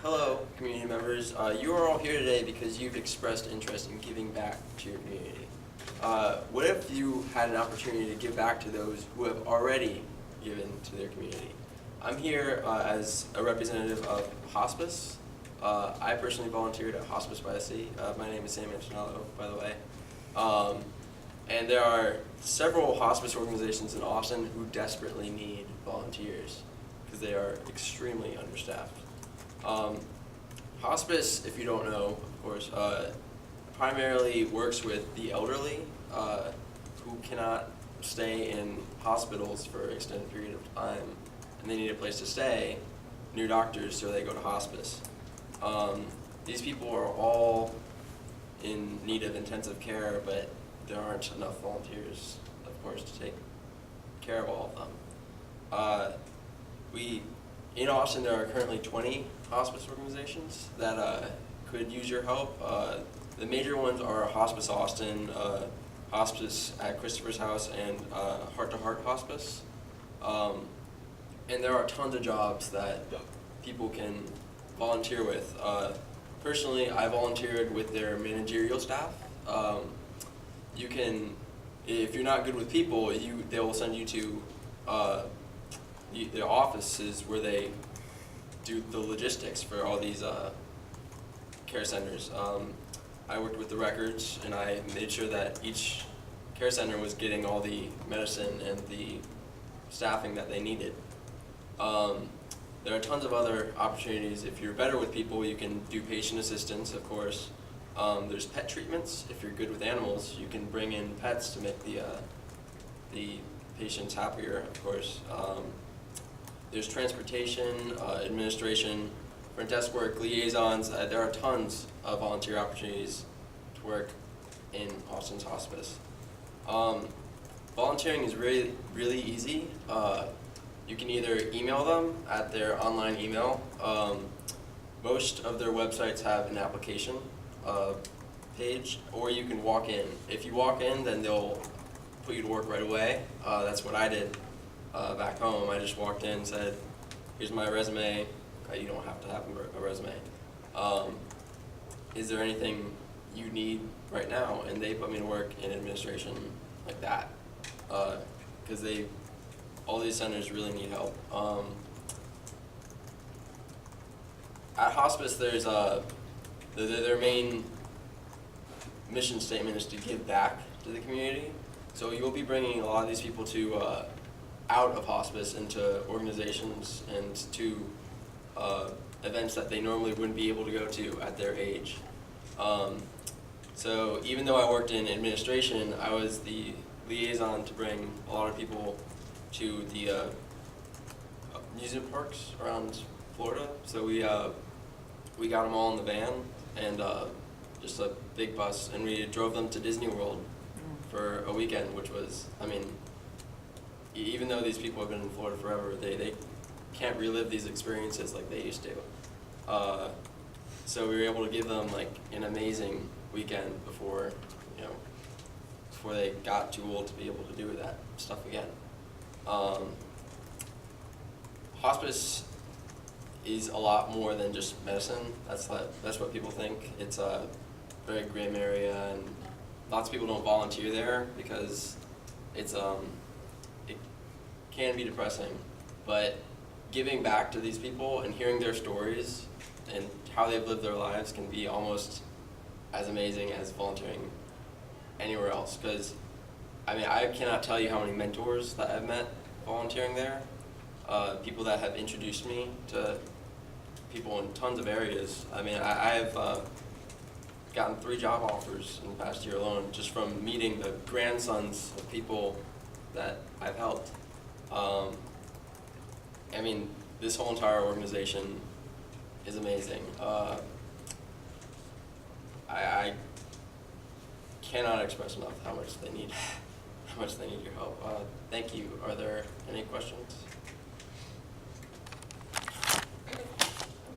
Hello, community members. You are all here today because you've expressed interest in giving back to your community. What if you had an opportunity to give back to those who have already given to their community? I'm here as a representative of hospice. I personally volunteered at Hospice by the Sea. My name is Sam, by the way. And there are several hospice organizations in Austin who desperately need volunteers because they are extremely understaffed. Hospice, if you don't know, of course, primarily works with the elderly who cannot stay in hospitals for an extended period of time, and they need a place to stay near doctors, so they go to hospice. These people are all in need of intensive care, but there aren't enough volunteers, of course, to take care of all of them. In Austin, there are currently 20 hospice organizations that could use your help. The major ones are Hospice Austin, Hospice at Christopher's House, and Heart to Heart Hospice. And there are tons of jobs that people can volunteer with. Personally, I volunteered with their managerial staff. You can, if you're not good with people, they will send you to their offices where they do the logistics for all these care centers. I worked with the records, and I made sure that each care center was getting all the medicine and the staffing that they needed. There are tons of other opportunities. If you're better with people, you can do patient assistance, of course. There's pet treatments. If you're good with animals, you can bring in pets to make the patients happier, of course. There's transportation, administration, front desk work, liaisons. There are tons of volunteer opportunities to work in Austin's hospice. Volunteering is really, really easy. You can either email them at their online email. Most of their websites have an application page, or you can walk in. If you walk in, then they'll put you to work right away. That's what I did back home. I just walked in and said, here's my resume. You don't have to have a resume. Is there anything you need right now? And they put me to work in administration like that. Because all these centers really need help. At hospice, there's their main mission statement is to give back to the community. So you'll be bringing a lot of these people to out of hospice into organizations and to events that they normally wouldn't be able to go to at their age. So even though I worked in administration, I was the liaison to bring a lot of people to the amusement parks around Florida. So we got them all in the van and just a big bus, and we drove them to Disney World for a weekend, which was, I mean, even though these people have been in Florida forever, they can't relive these experiences like they used to. So we were able to give them like an amazing weekend before they got too old to be able to do that stuff again. Hospice is a lot more than just medicine. That's what people think. It's a very grim area, and lots of people don't volunteer there because it can be depressing. But giving back to these people and hearing their stories and how they've lived their lives can be almost as amazing as volunteering anywhere else. Because I mean, I cannot tell you how many mentors that I've met volunteering there. People that have introduced me to people in tons of areas. I mean, I've gotten 3 job offers in the past year alone just from meeting the grandsons of people that I've helped. I mean, this whole entire organization is amazing. I cannot express enough how much they need your help. Thank you. Are there any questions?